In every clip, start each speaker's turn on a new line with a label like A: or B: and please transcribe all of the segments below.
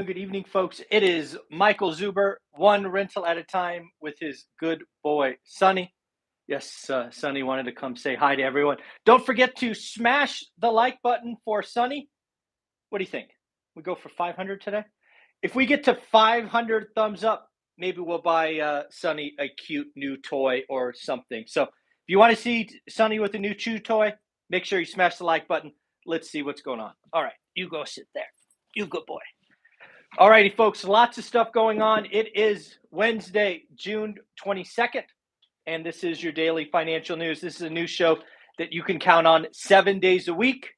A: Good evening, folks. It is Michael Zuber, one rental at a time with his good boy, Sonny. Yes, Sonny wanted to come say hi to everyone. Don't forget to smash the like button for Sonny. What do you think? We go for 500 today? If we get to 500 thumbs up, maybe we'll buy Sonny a cute new toy or something. So if you want to see Sonny with a new chew toy, make sure you smash the like button. Let's see what's going on. All right, you go sit there. You good boy. All righty, folks, lots of stuff going on. It is Wednesday, June 22nd, and this is your daily financial news. This is a new show that you can count on 7 days a week,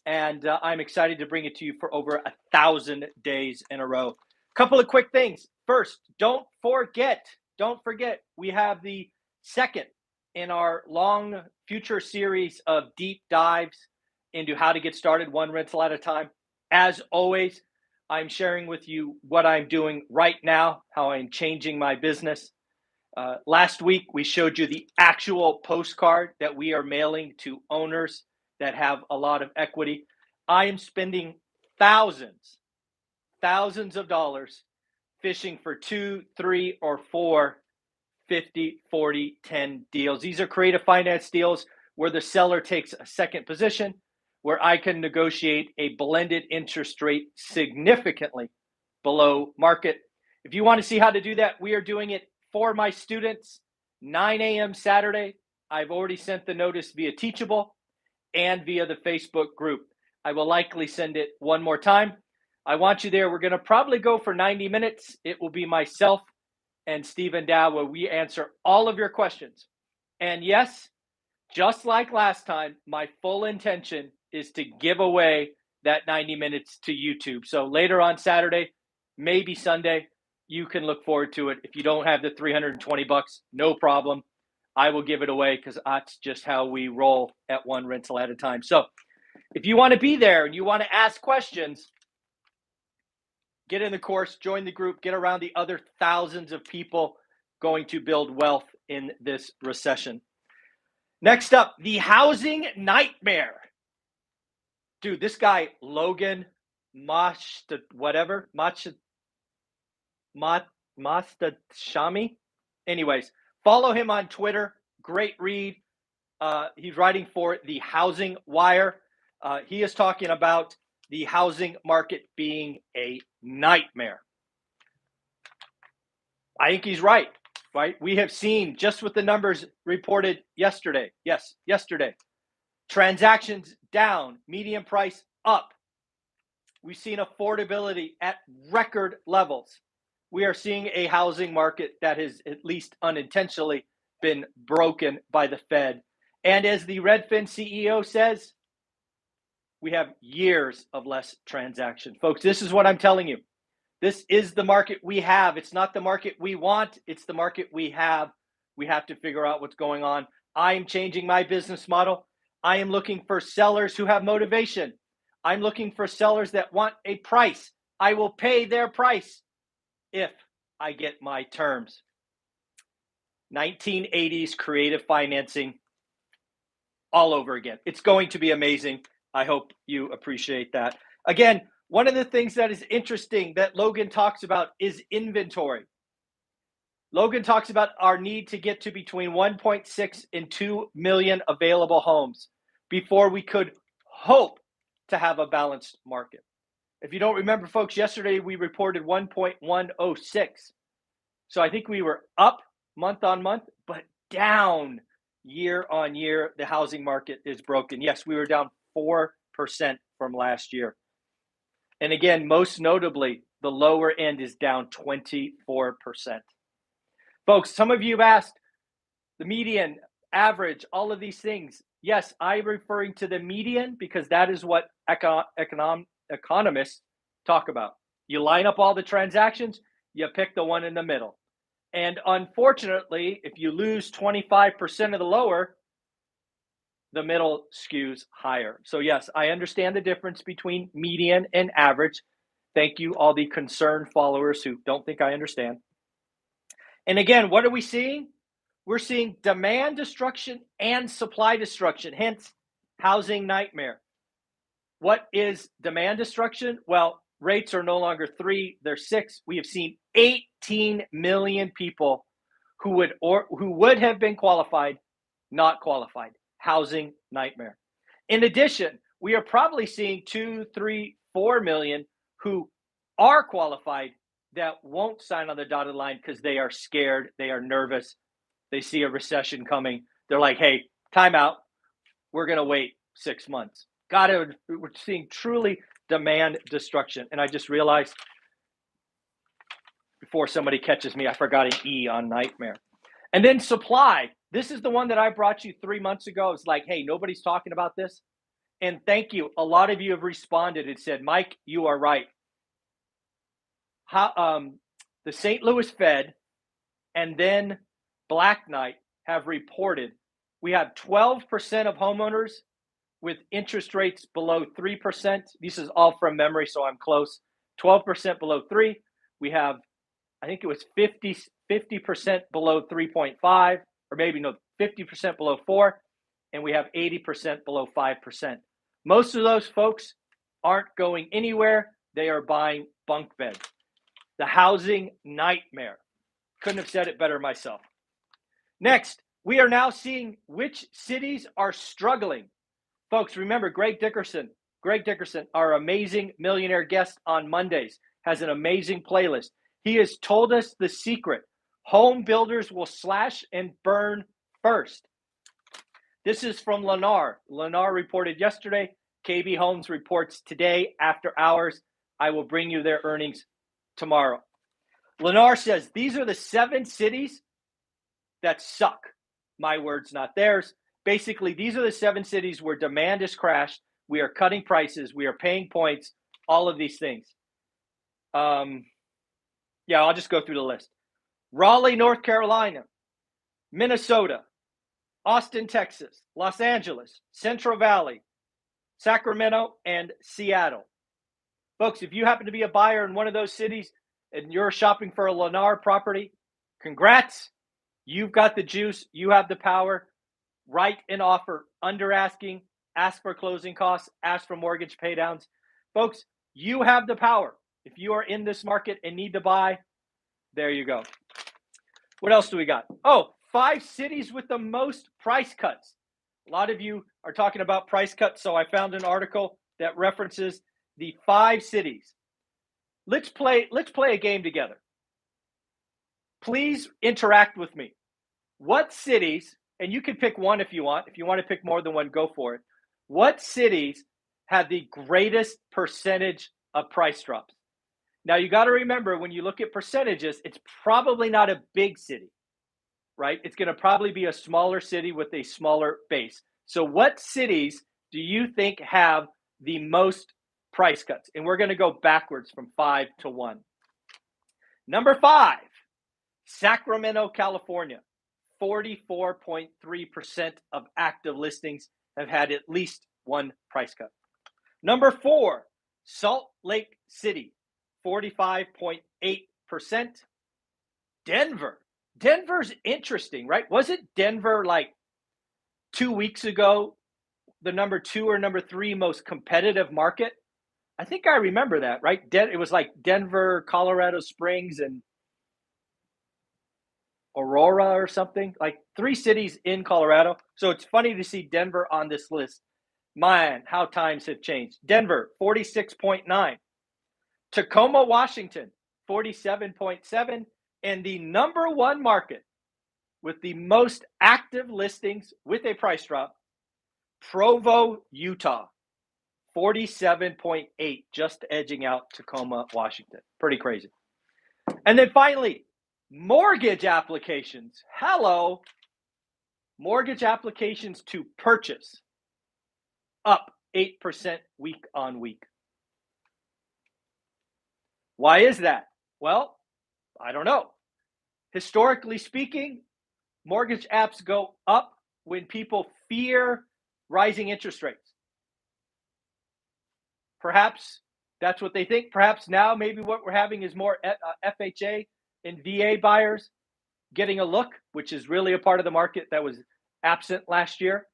A: and I'm excited to bring it to you for over 1,000 days in a row. Couple of quick things. First, don't forget, we have the second in our long future series of deep dives into how to get started one rental at a time. As always, I'm sharing with you what I'm doing right now, how I'm changing my business. Last week, we showed you the actual postcard that we are mailing to owners that have a lot of equity. I am spending thousands of dollars fishing for 2, 3, or 4 50, 40, 10 deals. These are creative finance deals where the seller takes a second position, where I can negotiate a blended interest rate significantly below market. If you want to see how to do that, we are doing it for my students, 9 a.m. Saturday. I've already sent the notice via Teachable and via the Facebook group. I will likely send it one more time. I want you there. We're going to probably go for 90 minutes. It will be myself and Stephen Dow where we answer all of your questions. And yes, just like last time, my full intention is to give away that 90 minutes to YouTube. So later on Saturday, maybe Sunday, you can look forward to it. If you don't have the $320, no problem. I will give it away because that's just how we roll at one rental at a time. So if you want to be there and you want to ask questions, get in the course, join the group, get around the other thousands of people going to build wealth in this recession. Next up, the housing nightmare. Dude, this guy, Logan Mastashami. Anyways, follow him on Twitter. Great read. He's writing for the Housing Wire. He is talking about the housing market being a nightmare. I think he's right? We have seen just with the numbers reported yesterday. Yes, yesterday. Transactions down, median price up. We've seen affordability at record levels. We are seeing a housing market that has, at least unintentionally, been broken by the Fed. And as the Redfin CEO says, we have years of less transaction. Folks, this is what I'm telling you. This is the market we have. It's not the market we want. It's the market we have. We have to figure out what's going on. I'm changing my business model. I am looking for sellers who have motivation. I'm looking for sellers that want a price. I will pay their price if I get my terms. 1980s creative financing all over again. It's going to be amazing. I hope you appreciate that. Again, one of the things that is interesting that Logan talks about is inventory. Logan talks about our need to get to between 1.6 and 2 million available homes before we could hope to have a balanced market. If you don't remember, folks, yesterday we reported 1.106. So I think we were up month on month, but down year on year. The housing market is broken. Yes, we were down 4% from last year. And again, most notably, the lower end is down 24%. Folks, some of you have asked the median, average, all of these things. Yes, I'm referring to the median because that is what economists talk about. You line up all the transactions, you pick the one in the middle. And unfortunately, if you lose 25% of the lower, the middle skews higher. So yes, I understand the difference between median and average. Thank you, all the concerned followers who don't think I understand. And again, what are we seeing? We're seeing demand destruction and supply destruction, hence housing nightmare. What is demand destruction? Well, Rates are no longer 3, they're 6. We have seen 18 million people who would have been qualified, not qualified. Housing nightmare. In addition, we are probably seeing 2, 3, 4 million who are qualified that won't sign on the dotted line because they are scared, they are nervous, they see a recession coming. They're like, hey, time out. We're going to wait 6 months. God, we're seeing truly demand destruction. And I just realized before somebody catches me, I forgot an E on nightmare. And then supply. This is the one that I brought you 3 months ago. It's like, hey, nobody's talking about this. And thank you. A lot of you have responded and said, Mike, you are right. The St. Louis Fed and then Black Knight have reported we have 12% of homeowners with interest rates below 3%. This is all from memory, so I'm close. 12% below 3. We have, I think it was 50% below 3.5, or maybe no, 50% below 4, and we have 80% below 5%. Most of those folks aren't going anywhere. They are buying bunk beds. The housing nightmare. Couldn't have said it better myself. Next, we are now seeing which cities are struggling. Folks, remember Greg Dickerson, our amazing millionaire guest on Mondays, has an amazing playlist. He has told us the secret. Home builders will slash and burn first. This is from Lennar. Lennar reported yesterday. KB Homes reports today after hours. I will bring you their earnings tomorrow. Lennar says these are the 7 cities that suck. My words, not theirs. Basically, these are the 7 cities where demand has crashed. We are cutting prices. We are paying points. All of these things. I'll just go through the list. Raleigh, North Carolina, Minnesota, Austin, Texas, Los Angeles, Central Valley, Sacramento, and Seattle. Folks, if you happen to be a buyer in one of those cities and you're shopping for a Lennar property, congrats. You've got the juice. You have the power. Write an offer under asking. Ask for closing costs. Ask for mortgage paydowns. Folks, you have the power. If you are in this market and need to buy, there you go. What else do we got? 5 cities with the most price cuts. A lot of you are talking about price cuts, so I found an article that references the 5 cities. Let's play a game together. Please interact with me. What cities, and you can pick one if you want. If you want to pick more than one, go for it. What cities have the greatest percentage of price drops? Now, you got to remember, when you look at percentages, it's probably not a big city, right? It's going to probably be a smaller city with a smaller base. So what cities do you think have the most price cuts? And we're going to go backwards from 5 to 1. Number 5, Sacramento, California. 44.3% of active listings have had at least one price cut. Number 4, Salt Lake City. 45.8%. Denver. Denver's interesting, right? Wasn't Denver like 2 weeks ago the number 2 or number 3 most competitive market? I think I remember that, right? It was like Denver, Colorado Springs, and Aurora or something, like 3 cities in Colorado. So it's funny to see Denver on this list. Man, how times have changed. Denver, 46.9. Tacoma, Washington, 47.7. And the number 1 market with the most active listings with a price drop, Provo, Utah, 47.8, just edging out Tacoma, Washington. Pretty crazy. And then finally, mortgage applications. Hello. Mortgage applications to purchase, up 8% week on week. Why is that? Well, I don't know. Historically speaking, mortgage apps go up when people fear rising interest rates. Perhaps that's what they think. Perhaps now maybe what we're having is more FHA and VA buyers getting a look, which is really a part of the market that was absent last year.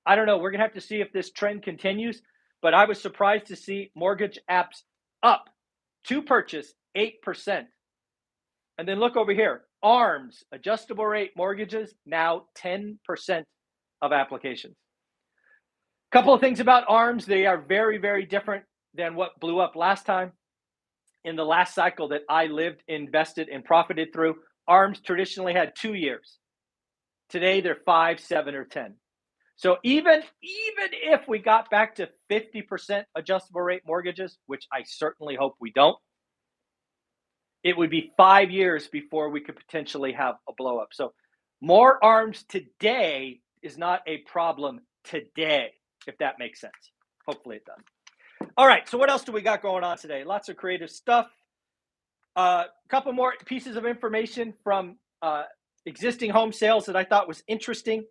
A: I don't know. We're going to have to see if this trend continues, but I was surprised to see mortgage apps up To purchase, 8%. And then look over here. ARMs, adjustable rate mortgages, now 10% of applications. Couple of things about ARMs. They are very, very different than what blew up last time. In the last cycle that I lived, invested, and profited through, ARMs traditionally had 2 years. Today, they're 5, 7, or 10. So even if we got back to 50% adjustable rate mortgages, which I certainly hope we don't, it would be 5 years before we could potentially have a blow up. So more ARMs today is not a problem today, if that makes sense. Hopefully it does. All right, so what else do we got going on today? Lots of creative stuff. A couple more pieces of information from existing home sales that I thought was interesting.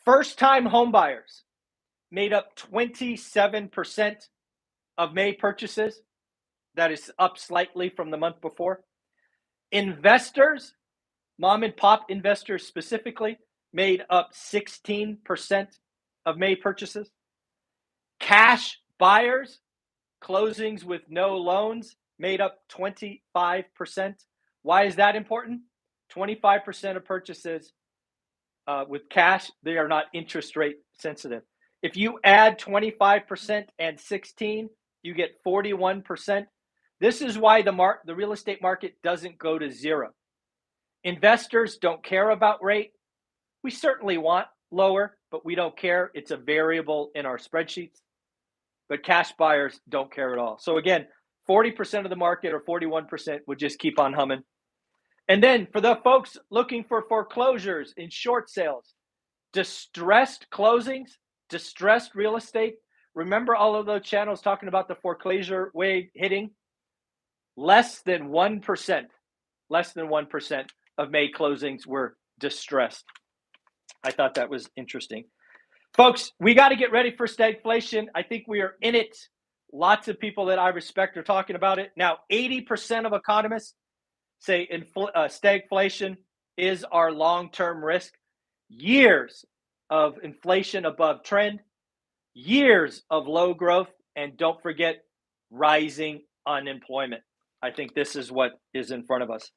A: First-time home buyers made up 27% of May purchases. That is up slightly from the month before. Investors, mom and pop investors specifically, made up 16% of May purchases. Cash buyers, closings with no loans, made up 25%. Why is that important? 25% of purchases with cash, they are not interest rate sensitive. If you add 25% and 16, you get 41%. This is why the real estate market doesn't go to zero. Investors don't care about rate. We certainly want lower, but we don't care. It's a variable in our spreadsheets. But cash buyers don't care at all. So again, 40% of the market or 41% would just keep on humming. And then for the folks looking for foreclosures in short sales, distressed closings, distressed real estate, remember all of those channels talking about the foreclosure wave hitting? Less than 1% of May closings were distressed. I thought that was interesting. Folks, we got to get ready for stagflation. I think we are in it. Lots of people that I respect are talking about it. Now, 80% of economists say stagflation is our long-term risk. Years of inflation above trend, years of low growth, and don't forget, rising unemployment. I think this is what is in front of us.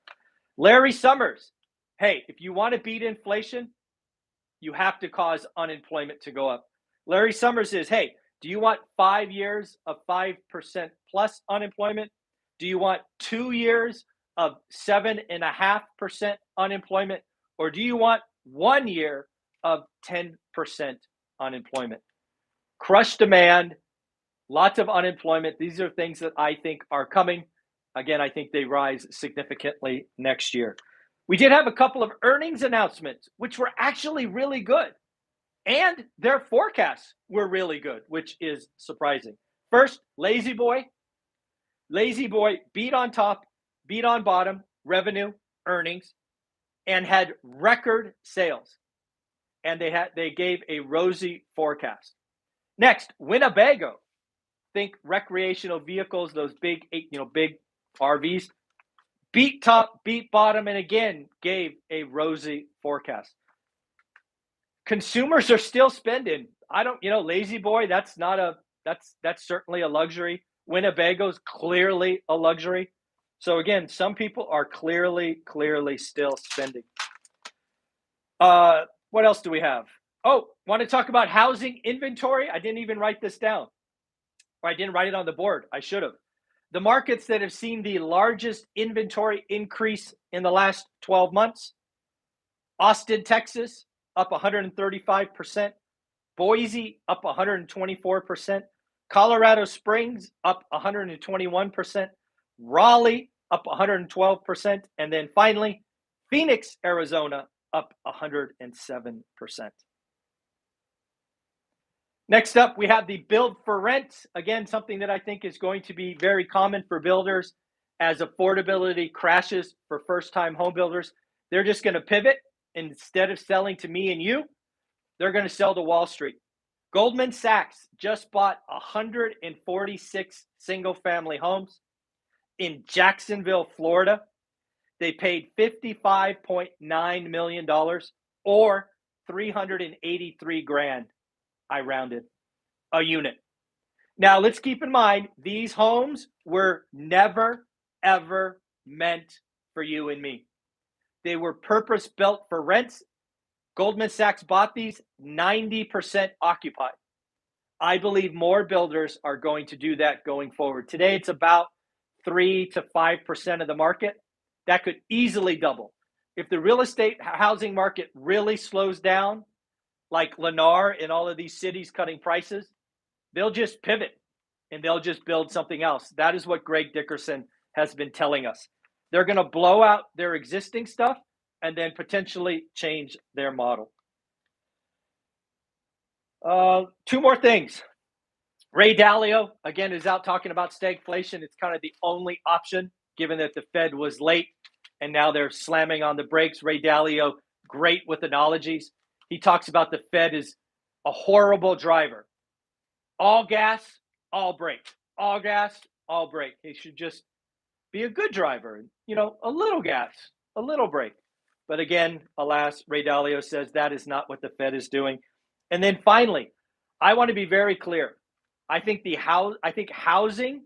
A: Larry Summers, hey, if you want to beat inflation, you have to cause unemployment to go up. Larry Summers says, hey, do you want 5 years of 5% plus unemployment? Do you want 2 years of 7.5% unemployment? Or do you want 1 year of 10% unemployment? Crush demand, lots of unemployment. These are things that I think are coming. Again, I think they rise significantly next year. We did have a couple of earnings announcements, which were actually really good. And their forecasts were really good, which is surprising. First, Lazy Boy. Lazy Boy beat on top, beat on bottom, revenue, earnings, and had record sales. And they gave a rosy forecast. Next, Winnebago. Think recreational vehicles, those big RVs. Beat top, beat bottom, and again gave a rosy forecast. Consumers are still spending. Lazy Boy, that's certainly a luxury. Winnebago's clearly a luxury. So again, some people are clearly still spending. What else do we have? Oh, want to talk about housing inventory? I didn't even write this down. Or I didn't write it on the board. I should have. The markets that have seen the largest inventory increase in the last 12 months, Austin, Texas, up 135%, Boise, up 124%, Colorado Springs, up 121%, Raleigh, up 112%, and then finally, Phoenix, Arizona, up 107%. Next up, we have the build for rent. Again, something that I think is going to be very common for builders as affordability crashes for first-time home builders. They're just going to pivot. Instead of selling to me and you, they're going to sell to Wall Street. Goldman Sachs just bought 146 single-family homes in Jacksonville, Florida. They paid $55.9 million or $383,000. I rounded a unit. Now, let's keep in mind, these homes were never, ever meant for you and me. They were purpose built for rents. Goldman Sachs bought these 90% occupied. I believe more builders are going to do that going forward. Today, it's about 3 to 5% of the market. That could easily double. If the real estate housing market really slows down, like Lennar in all of these cities cutting prices, they'll just pivot and they'll just build something else. That is what Greg Dickerson has been telling us. They're going to blow out their existing stuff and then potentially change their model. Two more things. Ray Dalio, again, is out talking about stagflation. It's kind of the only option, given that the Fed was late and now they're slamming on the brakes. Ray Dalio, great with analogies. He talks about the Fed as a horrible driver. All gas, all brake. All gas, all brake. He should just be a good driver. A little gas, a little brake. But again, alas, Ray Dalio says that is not what the Fed is doing. And then finally, I want to be very clear. I think housing,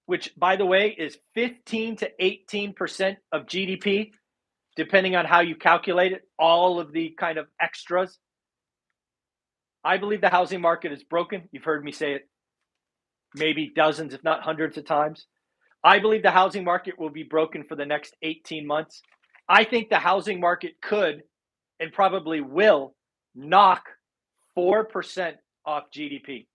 A: which by the way is 15 to 18% of GDP, depending on how you calculate it, all of the kind of extras. I believe the housing market is broken. You've heard me say it maybe dozens, if not hundreds of times. I believe the housing market will be broken for the next 18 months. I think the housing market could and probably will knock 4% off GDP.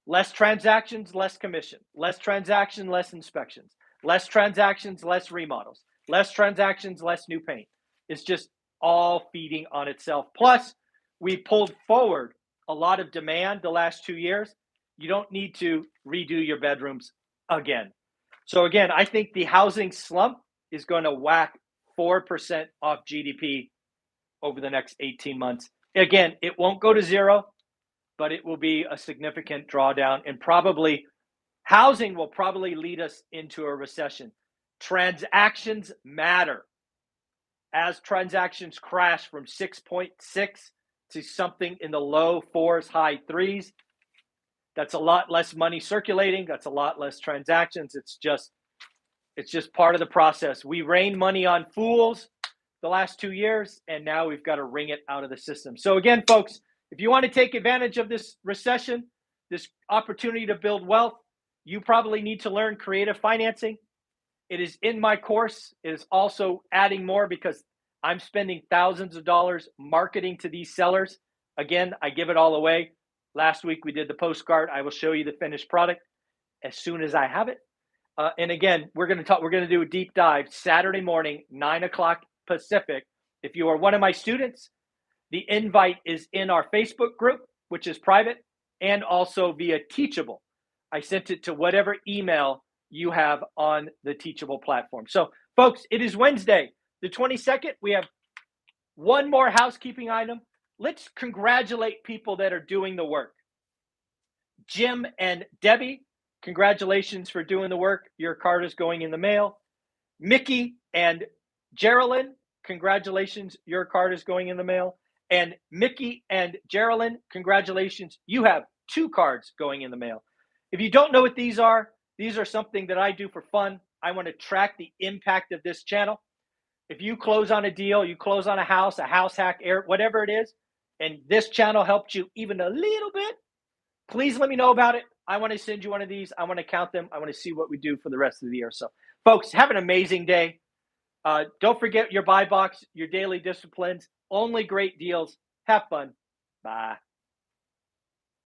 A: Less transactions, less commission. Less transaction, less inspections. Less transactions, less remodels. Less transactions, less new paint. It's just all feeding on itself. Plus, we pulled forward a lot of demand the last 2 years. You don't need to redo your bedrooms again. So again, I think the housing slump is going to whack 4% off GDP over the next 18 months. Again, it won't go to zero, but it will be a significant drawdown, and probably housing will probably lead us into a recession. Transactions matter. As transactions crash from 6.6 to something in the low fours, high threes, that's a lot less money circulating. That's a lot less transactions. It's just part of the process. We rained money on fools the last 2 years, and now we've got to wring it out of the system. So again, folks, if you want to take advantage of this recession, this opportunity to build wealth, you probably need to learn creative financing. It is in my course. It is also adding more because I'm spending thousands of dollars marketing to these sellers. Again, I give it all away. Last week we did the postcard. I will show you the finished product as soon as I have it. And again, we're going to do a deep dive Saturday morning, 9 o'clock Pacific. If you are one of my students, the invite is in our Facebook group, which is private, and also via Teachable. I sent it to whatever email you have on the Teachable platform. So, folks, it is Wednesday, the 22nd. We have one more housekeeping item. Let's congratulate people that are doing the work. Jim and Debbie, congratulations for doing the work. Your card is going in the mail. Mickey and Geraldine, congratulations. Your card is going in the mail. And Mickey and Geraldine, congratulations. You have 2 cards going in the mail. If you don't know what these are something that I do for fun. I want to track the impact of this channel. If you close on a deal, you close on a house hack, whatever it is, and this channel helped you even a little bit, please let me know about it. I want to send you one of these. I want to count them. I want to see what we do for the rest of the year. So, folks, have an amazing day. Don't forget your buy box, your daily disciplines. Only great deals. Have fun. Bye.